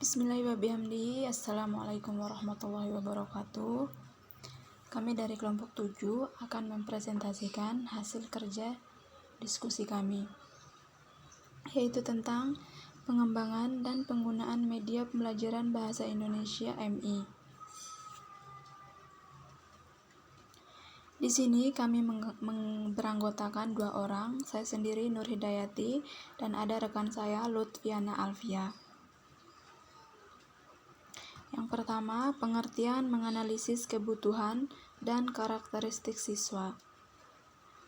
Bismillahirrahmanirrahim. Assalamualaikum warahmatullahi wabarakatuh. Kami dari kelompok 7 akan mempresentasikan hasil kerja diskusi kami, yaitu tentang pengembangan dan penggunaan media pembelajaran bahasa Indonesia MI. Di sini kami beranggotakan 2 orang, saya sendiri Nur Hidayati dan ada rekan saya Lutfiana Alfia. Yang pertama, pengertian menganalisis kebutuhan dan karakteristik siswa.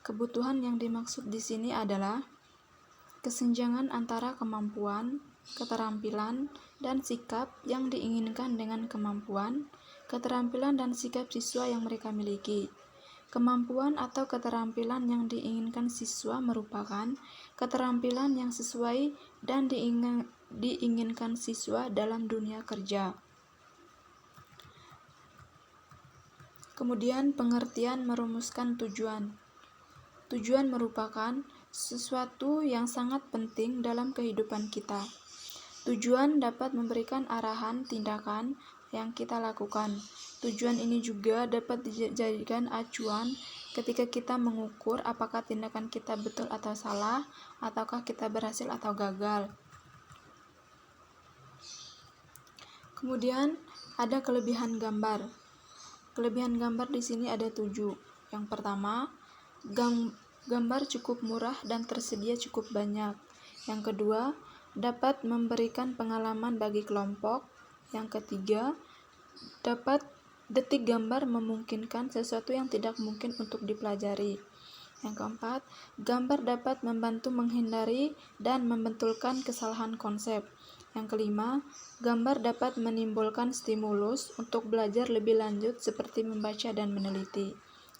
Kebutuhan yang dimaksud di sini adalah kesenjangan antara kemampuan, keterampilan, dan sikap yang diinginkan dengan kemampuan, keterampilan, dan sikap siswa yang mereka miliki. Kemampuan atau keterampilan yang diinginkan siswa merupakan keterampilan yang sesuai dan diinginkan siswa dalam dunia kerja. Kemudian pengertian merumuskan tujuan. Tujuan merupakan sesuatu yang sangat penting dalam kehidupan kita. Tujuan dapat memberikan arahan tindakan yang kita lakukan. Tujuan ini juga dapat dijadikan acuan ketika kita mengukur apakah tindakan kita betul atau salah, ataukah kita berhasil atau gagal. Kemudian ada kelebihan gambar. Kelebihan gambar di sini ada 7. Yang pertama, gambar cukup murah dan tersedia cukup banyak. Yang kedua, dapat memberikan pengalaman bagi kelompok. Yang ketiga, detik gambar memungkinkan sesuatu yang tidak mungkin untuk dipelajari. Yang keempat, gambar dapat membantu menghindari dan membetulkan kesalahan konsep. Yang kelima, gambar dapat menimbulkan stimulus untuk belajar lebih lanjut seperti membaca dan meneliti.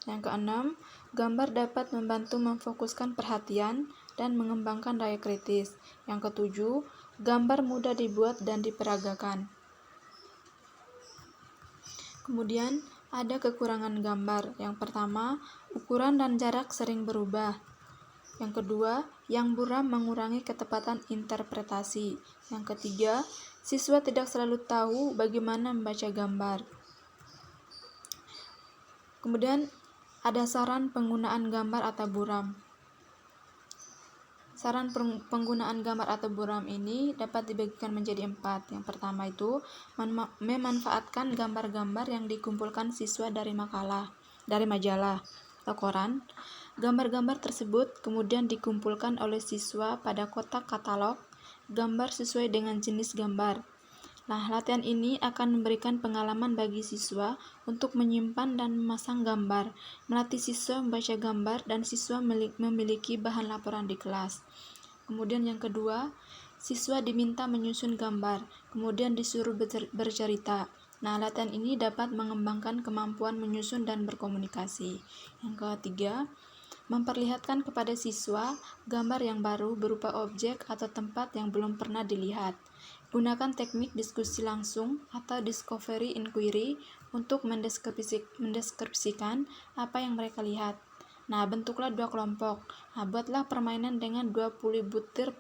Yang keenam, gambar dapat membantu memfokuskan perhatian dan mengembangkan daya kritis. Yang ketujuh, gambar mudah dibuat dan diperagakan. Kemudian, ada kekurangan gambar. Yang pertama, ukuran dan jarak sering berubah. Yang kedua, yang buram mengurangi ketepatan interpretasi. Yang ketiga, siswa tidak selalu tahu bagaimana membaca gambar. Kemudian, ada saran penggunaan gambar atau buram. Saran penggunaan gambar atau buram ini dapat dibagikan menjadi 4. Yang pertama itu, memanfaatkan gambar-gambar yang dikumpulkan siswa dari majalah atau koran. Gambar-gambar tersebut kemudian dikumpulkan oleh siswa pada kotak katalog gambar sesuai dengan jenis gambar. Nah, latihan ini akan memberikan pengalaman bagi siswa untuk menyimpan dan memasang gambar, melatih siswa membaca gambar, dan siswa memiliki bahan laporan di kelas. Kemudian yang kedua, siswa diminta menyusun gambar, kemudian disuruh bercerita. Nah, latihan ini dapat mengembangkan kemampuan menyusun dan berkomunikasi. Yang ketiga, memperlihatkan kepada siswa gambar yang baru berupa objek atau tempat yang belum pernah dilihat. Gunakan teknik diskusi langsung atau discovery inquiry untuk mendeskripsikan apa yang mereka lihat. Nah, bentuklah 2 kelompok. Nah, buatlah permainan dengan 20 butir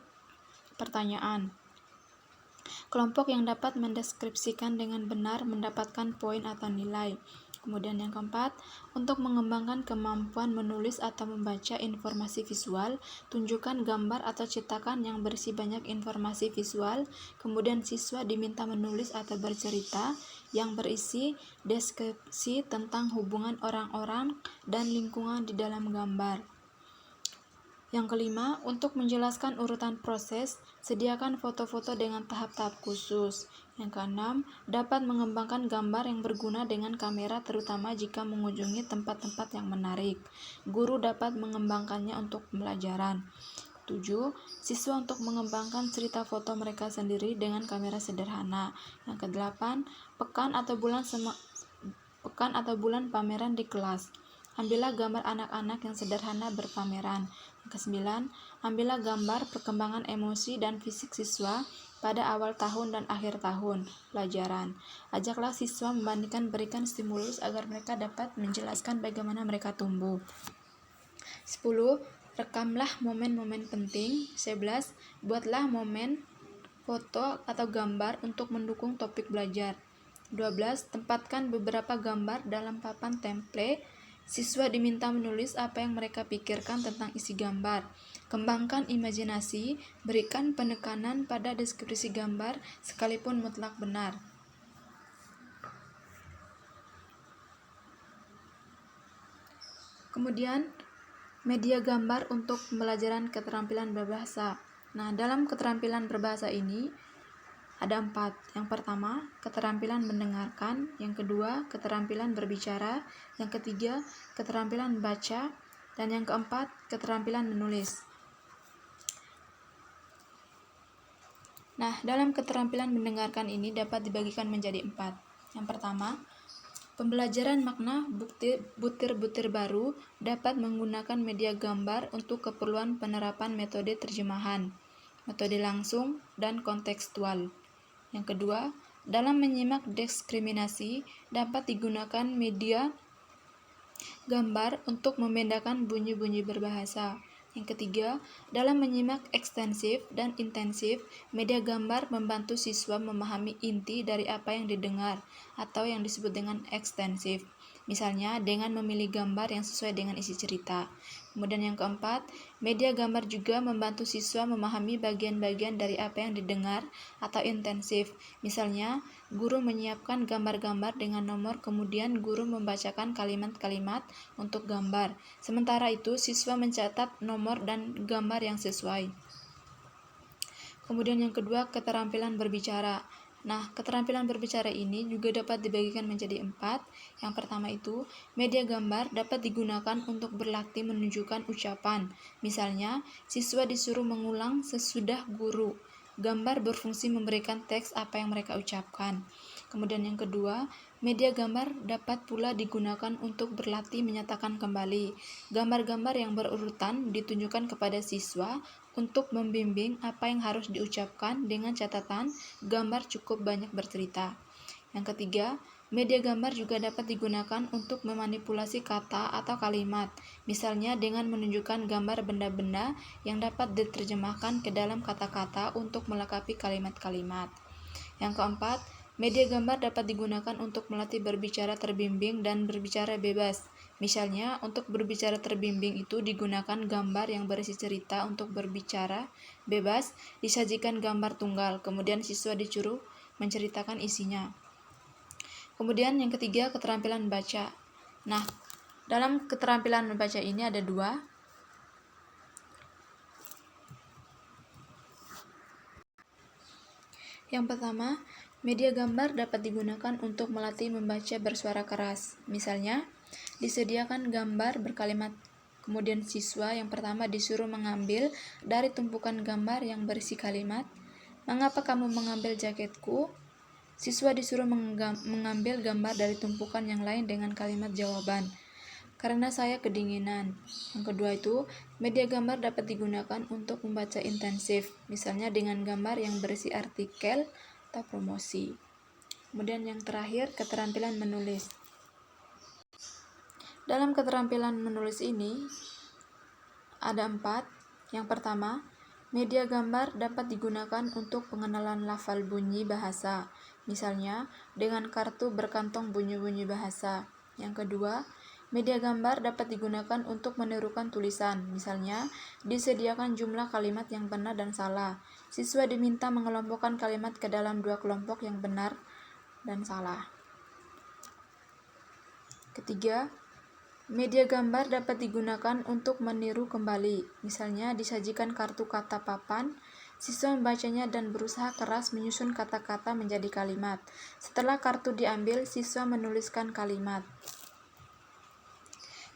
pertanyaan. Kelompok yang dapat mendeskripsikan dengan benar mendapatkan poin atau nilai. Kemudian yang keempat, untuk mengembangkan kemampuan menulis atau membaca informasi visual, tunjukkan gambar atau cetakan yang berisi banyak informasi visual. Kemudian siswa diminta menulis atau bercerita yang berisi deskripsi tentang hubungan orang-orang dan lingkungan di dalam gambar. Yang kelima, untuk menjelaskan urutan proses, sediakan foto-foto dengan tahap-tahap khusus. Yang keenam, dapat mengembangkan gambar yang berguna dengan kamera terutama jika mengunjungi tempat-tempat yang menarik. Guru dapat mengembangkannya untuk pembelajaran. 7. Siswa untuk mengembangkan cerita foto mereka sendiri dengan kamera sederhana. Yang ke-8, pekan atau bulan pameran di kelas. Ambillah gambar anak-anak yang sederhana berpameran. Yang ke-9, ambillah gambar perkembangan emosi dan fisik siswa pada awal tahun dan akhir tahun pelajaran. Ajaklah siswa membandingkan, berikan stimulus agar mereka dapat menjelaskan bagaimana mereka tumbuh. 10. Rekamlah momen-momen penting. 11. Buatlah momen foto atau gambar untuk mendukung topik belajar. 12. Tempatkan beberapa gambar dalam papan template. Siswa diminta menulis apa yang mereka pikirkan tentang isi gambar. Kembangkan imajinasi, berikan penekanan pada deskripsi gambar sekalipun mutlak benar. Kemudian, media gambar untuk pembelajaran keterampilan berbahasa. Nah, dalam keterampilan berbahasa ini ada 4. Yang pertama, keterampilan mendengarkan. Yang kedua, keterampilan berbicara. Yang ketiga, keterampilan baca. Dan yang keempat, keterampilan menulis. Nah, dalam keterampilan mendengarkan ini dapat dibagikan menjadi 4. Yang pertama, pembelajaran makna butir-butir baru dapat menggunakan media gambar untuk keperluan penerapan metode terjemahan, metode langsung, dan kontekstual. Yang kedua, dalam menyimak diskriminasi dapat digunakan media gambar untuk membedakan bunyi-bunyi berbahasa. Yang ketiga, dalam menyimak ekstensif dan intensif, media gambar membantu siswa memahami inti dari apa yang didengar atau yang disebut dengan ekstensif. Misalnya, dengan memilih gambar yang sesuai dengan isi cerita. Kemudian yang keempat, media gambar juga membantu siswa memahami bagian-bagian dari apa yang didengar atau intensif. Misalnya, guru menyiapkan gambar-gambar dengan nomor, kemudian guru membacakan kalimat-kalimat untuk gambar. Sementara itu, siswa mencatat nomor dan gambar yang sesuai. Kemudian yang kedua, keterampilan berbicara. Nah, keterampilan berbicara ini juga dapat dibagikan menjadi 4. Yang pertama itu, media gambar dapat digunakan untuk berlatih menunjukkan ucapan. Misalnya, siswa disuruh mengulang sesudah guru. Gambar berfungsi memberikan teks apa yang mereka ucapkan. Kemudian yang kedua, media gambar dapat pula digunakan untuk berlatih menyatakan kembali. Gambar-gambar yang berurutan ditunjukkan kepada siswa untuk membimbing apa yang harus diucapkan dengan catatan gambar cukup banyak bercerita. Yang ketiga, media gambar juga dapat digunakan untuk memanipulasi kata atau kalimat, misalnya dengan menunjukkan gambar benda-benda yang dapat diterjemahkan ke dalam kata-kata untuk melengkapi kalimat-kalimat. Yang keempat, media gambar dapat digunakan untuk melatih berbicara terbimbing dan berbicara bebas. Misalnya, untuk berbicara terbimbing itu digunakan gambar yang berisi cerita. Untuk berbicara bebas, disajikan gambar tunggal, kemudian siswa disuruh menceritakan isinya. Kemudian yang ketiga, keterampilan baca. Nah, dalam keterampilan membaca ini ada 2. Yang pertama, media gambar dapat digunakan untuk melatih membaca bersuara keras. Misalnya, disediakan gambar berkalimat, kemudian siswa yang pertama disuruh mengambil dari tumpukan gambar yang berisi kalimat, "Mengapa kamu mengambil jaketku?" Siswa disuruh mengambil gambar dari tumpukan yang lain dengan kalimat jawaban, "Karena saya kedinginan." Yang kedua itu, media gambar dapat digunakan untuk membaca intensif, misalnya dengan gambar yang berisi artikel atau promosi. Kemudian yang terakhir, keterampilan menulis. Dalam keterampilan menulis ini ada 4. Yang pertama, media gambar dapat digunakan untuk pengenalan lafal bunyi bahasa, misalnya dengan kartu berkantong bunyi-bunyi bahasa. Yang kedua, media gambar dapat digunakan untuk menirukan tulisan, misalnya disediakan jumlah kalimat yang benar dan salah. Siswa diminta mengelompokkan kalimat ke dalam 2 kelompok yang benar dan salah. Ketiga, media gambar dapat digunakan untuk meniru kembali, misalnya disajikan kartu kata papan, siswa membacanya dan berusaha keras menyusun kata-kata menjadi kalimat. Setelah kartu diambil, siswa menuliskan kalimat.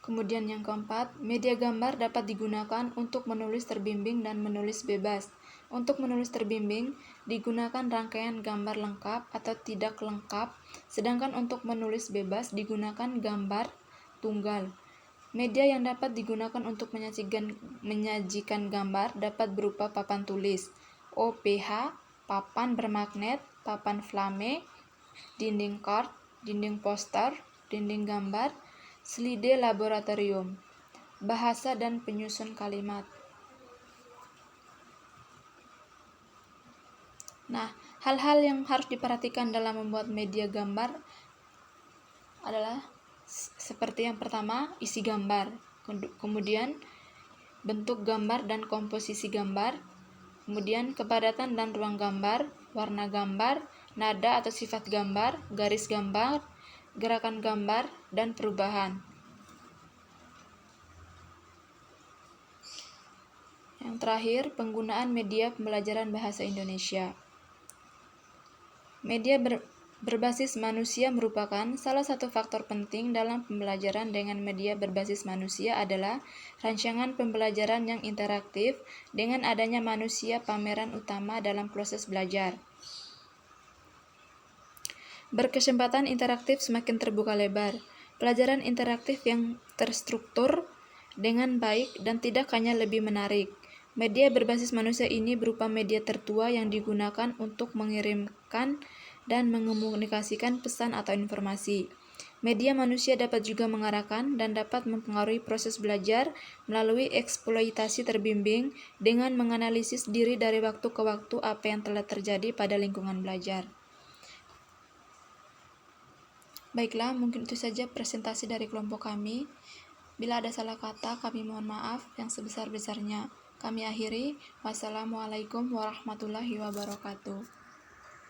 Kemudian yang keempat, media gambar dapat digunakan untuk menulis terbimbing dan menulis bebas. Untuk menulis terbimbing, digunakan rangkaian gambar lengkap atau tidak lengkap, sedangkan untuk menulis bebas digunakan gambar tunggal. Media yang dapat digunakan untuk menyajikan gambar dapat berupa papan tulis, OPH, papan bermagnet, papan flame, dinding card, dinding poster, dinding gambar, slide laboratorium, bahasa dan penyusun kalimat. Nah, hal-hal yang harus diperhatikan dalam membuat media gambar adalah seperti yang pertama, isi gambar, kemudian bentuk gambar dan komposisi gambar, kemudian kepadatan dan ruang gambar, warna gambar, nada atau sifat gambar, garis gambar, gerakan gambar, dan perubahan. Yang terakhir, penggunaan media pembelajaran bahasa Indonesia. Media berbasis manusia merupakan salah satu faktor penting dalam pembelajaran. Dengan media berbasis manusia adalah rancangan pembelajaran yang interaktif dengan adanya manusia pemeran utama dalam proses belajar. Berkesempatan interaktif semakin terbuka lebar. Pelajaran interaktif yang terstruktur dengan baik dan tidak hanya lebih menarik. Media berbasis manusia ini berupa media tertua yang digunakan untuk mengirimkan dan mengomunikasikan pesan atau informasi. Media manusia dapat juga mengarahkan dan dapat mempengaruhi proses belajar melalui eksploitasi terbimbing dengan menganalisis diri dari waktu ke waktu apa yang telah terjadi pada lingkungan belajar. Baiklah, mungkin itu saja presentasi dari kelompok kami. Bila ada salah kata, kami mohon maaf yang sebesar-besarnya. Kami akhiri. Wassalamualaikum warahmatullahi wabarakatuh.